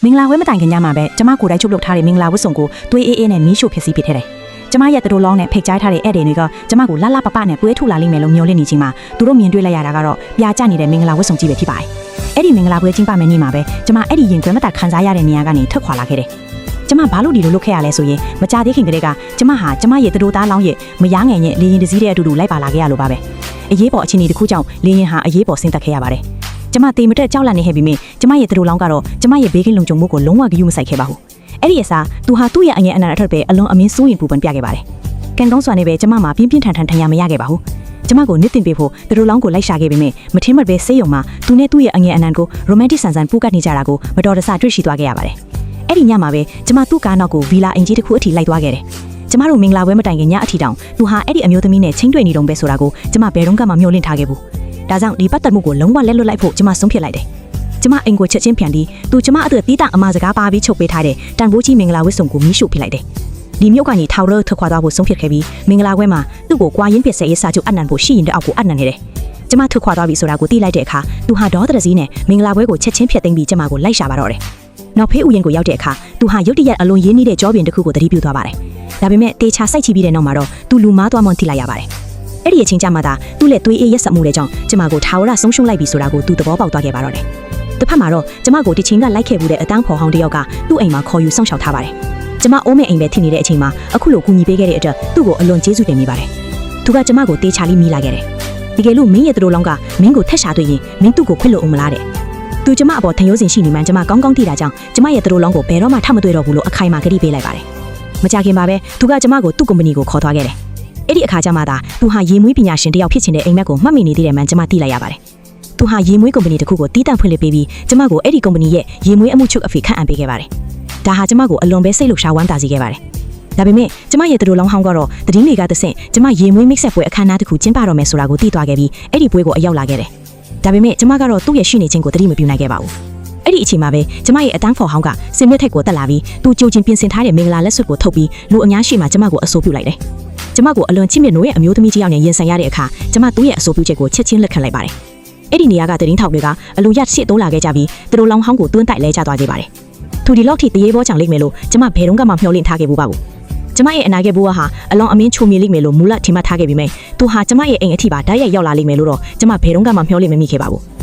မင်္ဂလာဝဲမတိုင်ခင်ညမှာပဲကျမကိုယ်တိုင်ချုပ်လုပ်ထားတဲ့မင်္ဂလာဝတ်စုံကိုသွေးအေးအေးနဲ့မီးရှို့ဖြစ်စီပစ်ထဲတယ်ကျမရဲ့တတိုလောင်းနဲ့ဖိတ်ကြားထားတဲ့ဧည့်သည်တွေကကျမကိုလှလှပပနဲ့ပွဲထုတ်လာလိမ့်မယ်လို့မျှော်လင့်နေချိန်မှာသူတို့မြင်တွေ့လိုက်ရတာကတော့ပြာကျနေတဲ့မင်္ဂလာဝတ်စုံကြီးပဲဖြစ်ပါတယ်အဲ့ဒီမင်္ဂလာပွဲကျင်းပမယ့်နေ့မှာပဲကျမအဲ့ဒီရင်ခွဲမတခံစားရတဲ့နေရာကနေထွက်ခွာလာခဲ့တယ်ကျမဘာလို့ဒီလိုလုပ်ခဲ့ရလဲဆိုရင်မကြသေးခင်ကတည်းကကျမဟာကျမရဲ့တတိုသားလောင်းရဲ့မယားငယ်ရဲ့လေရင်တစည်းတဲ့အတူတူလိုက်ပါလာခဲ့ရလို့ပါပဲအရေးပေါ်အခြေအနေတစ်ခုကြောင့်လေရင်ဟာအရေးပေါ်ဆင်းသက်ခဲ့ရပါတယ်ကျမတေမတက်ကြောက်လန့်နေခဲ့ပြီးမြင်ကျမရဲ့တတိုလောင်းကတော့ကျမရဲ့ဘေးကင်းလုံခြုံမှုကိုလုံးဝဂရုမစိုက်ခဲ့ပါဘူးအဲ့ဒီအစားသူဟာသူ့ရဲ့အငယ်အနံအထက်ပဲအလွန်အမင်းစိုးရင်ပူပန်ပြခဲ့ပါတယ်ကံကောင်းစွာနဲ့ပဲကျမမှာပြင်းပြင်းထန်ထန်ထင်ရမရခဲ့ပါဘူးကျမကိုနစ်တင်ပေးဖို့တတိုလောင်းကိုလိုက်ရှာခဲ့ပြီးမြင်မထင်မှတ်ပဲစိတ်ယုံမှာသူနဲ့သူ့ရဲ့အငယ်အနံကိုရိုမန်တစ်ဆန်ဆန်ပူကတ်နေကြတာကိုမတော်တဆတွေ့ရှိသွားခဲ့ရပါတယ်အဲ့ဒီညမှာပဲကျမသူ့ကားနောက်ကိုဗီလာအင်ကြီးတစ်ခုအထိလိုက်သွားခဲ့တယ်ကျမတို့မင်္ဂလာပွဲမတိုင်ခင်ညအထိတောင်သူဟာအဲ့ဒီအမျိုးသမီးနဲ့ချင်းတွေ့နေတုန်းပဲဆိုတာကိုကျမဘယ်တော့မှမျှော်လင့်ထားခဲ့ဘူးဒါကြောင့်ဒီပတ်သက်မှုကိုလုံးဝလက်လွတ်လိုက်ဖို့ကျမဆုံးဖြတ်လိုက်တယ်ကျမအိမ်ကိုချက်ချင်းပြန်ပြီးသူကျမအတူတီးတာအမစကားပါပြီးချုပ်ပေးထားတဲ့တန်ဖိုးကြီးမင်္ဂလာဝတ်စုံကိုမီးရှို့ပြလိုက်တယ်ဒီမြို့ကနေထောက်ရဲထွက်ခွာသွားဖို့ဆုံးဖြတ်ခဲ့ပြီးမင်္ဂလာပွဲမှာသူ့ကိုကွာရင်းပစ်ဆက်ရေးစာချုပ်အနံဖို့ရှိရင်တဲ့အောက်ကိုအနံနေတယ်ကျမထွက်ခွာသွားပြီဆိုတာကိုသိလိုက်တဲ့အခါသူဟာဒေါသတစည်းနဲ့မင်္ဂလာပွဲကိုချက်ချင်းဖျက်သိမ်းပြီးကျမကိုလိုက်ရှာပါတော့တယ်နောက်ဖေးဥယျာဉ်ကိုရောက်တဲ့အခါသူဟာရုတ်တရက်အလွန်ရင်းနှီးတဲ့ကြောပြင်တစ်ခုကိုသတိပြုသွားပါတယ်ဒါပေမဲ့တေချာစိုက်ချပြီးတဲ့နောက်မှာတော့သူလူမားသွားမှသိလိုက်ရပါတယ်အဲ့ဒီအချိန်ကျမှသာသူ့လက်သွေးအေးရက်ဆက်မှုတဲ့ကြောင့်ကျမကိုထာဝရဆုံးရှုံးလိုက်ပြီဆိုတာကိုသူသဘောပေါက်သွားခဲ့ပါတော့တယ်တစ်ဖက်မှာတော့ကျမကိုဒီချိန်ကလိုက်ခဲ့မှုတဲ့အတန်းဖော်ဟောင်းတယောက်ကသူ့အိမ်မှာခေါ်ယူစောင့်ရှောက်ထားပါတယ်ကျမအိုးမဲ့အိမ်ပဲထင်နေတဲ့အချိန်မှာအခုလိုကူညီပေးခဲ့တဲ့အတွက်သူ့ကိုအလွန်ကျေးဇူးတင်မိပါတယ်သူကကျမကိုတေချာလေးမိလာခဲ့တယ်တကယ်လို့မင်းရဲ့တို့လောင်းကမင်းကိုထက်ရှာတွေ့ရင်မင်းသူ့ကိုခွင့်လို့အောင်မလားတဲ့သူကျမအပေါ်ထင်ရိုးစင်ရှိနေမှကျမကောင်းကောင်းသိတာကြောင့်ကျမရဲ့တို့လောင်းကိုဘယ်တော့မှထပ်မတွေ့တော့ဘူးလို့အခိုင်အမာကတိပေးလိုက်ပါတယ်မကြခင်ပါပဲသူကကျမကိုသူ့ကုမ္ပဏီကိုခေါ်သွားခဲ့တယ်အဲ့ဒီအခါကျမှသာသူဟာရေမွေးပညာရှင်တယောက်ဖြစ်ချင်တဲ့အိမ်မက်ကိုမှတ်မိနေသေးတယ်မှန်ကျမသိလိုက်ရပါတယ်သူဟာရေမွေးကုမ္ပဏီတစ်ခုကိုတီးတန့်ဖွင့်လှစ်ပေးပြီးကျမကိုအဲ့ဒီကုမ္ပဏီရဲ့ရေမွေးအမှုချုပ်အဖေခန့်အပ်ပေးခဲ့ပါတယ်ဒါဟာကျမကိုအလွန်ပဲစိတ်လှုပ်ရှားဝမ်းသာစေခဲ့ပါတယ်ဒါပေမဲ့ကျမရဲ့တို့လောင်းဟောင်းကတော့တည်င်းတွေကတဆင့်ကျမရေမွေးမိတ်ဆက်ပွဲအခမ်းအနားတစ်ခုကျင်းပတော့မယ်ဆိုတာကိုသိသွားခဲ့ပြီးအဲ့ဒီပွဲကိုအရောက်လာခဲ့တယ်ဒါပေမဲ့ကျမကတော့သူ့ရဲ့ရှိနေခြင်းကိုသတိမပြုနိုင်ခဲ့ပါဘူးအဲ့ဒီအချိန်မှာပဲကျမရဲ့အတန်းဖော်ဟောင်းကစင်မြက်ထက်ကိုတက်လာပြီးသူကြိုချင်းပြင်ဆင်ထားတဲ့မင်္ဂလာလက်စွပ်ကိုထုတ်ပြီးလူအများရှိမှကျမကိုအဆိုပြုလိုက်တယ်ကျမကိုအလွန်ချစ်မြတ်နိုးရဲ့အမျိုးသမီးတစ်ယောက်နဲ့ရင်ဆိုင်ရတဲ့အခါကျမသူ့ရဲ့အဆိုပြုချက်ကိုချက်ချင်းလက်ခံလိုက်ပါတယ်အဲ့ဒီနေရာကတည်င်းထောက်တွေကအလူရရှစ်တိုးလာခဲ့ကြပြီးသူတို့လောင်းဟောင်းကိုတွန်းတိုက်လဲကျသွားခဲ့ပါတယ်သူဒီလောက်ထိတရေဘောချောင်လိမ့်မယ်လို့ကျမဘယ်တော့မှမျှော်လင့်ထားခဲ့ဘူးပါဘူးကျမရဲ့အနာဂတ်ဘဝဟာအလွန်အမင်းချိုမြလိမ့်မယ်လို့မူလထင်မှတ်ထားခဲ့ပြီးမြဲသူဟာကျမရဲ့အိမ်အထိပါဓာတ်ရိုက်ရောက်လာလိမ့်မယ်လို့တော့ကျမဘယ်တော့မှမျှော်လင့်မမိခဲ့ပါဘူး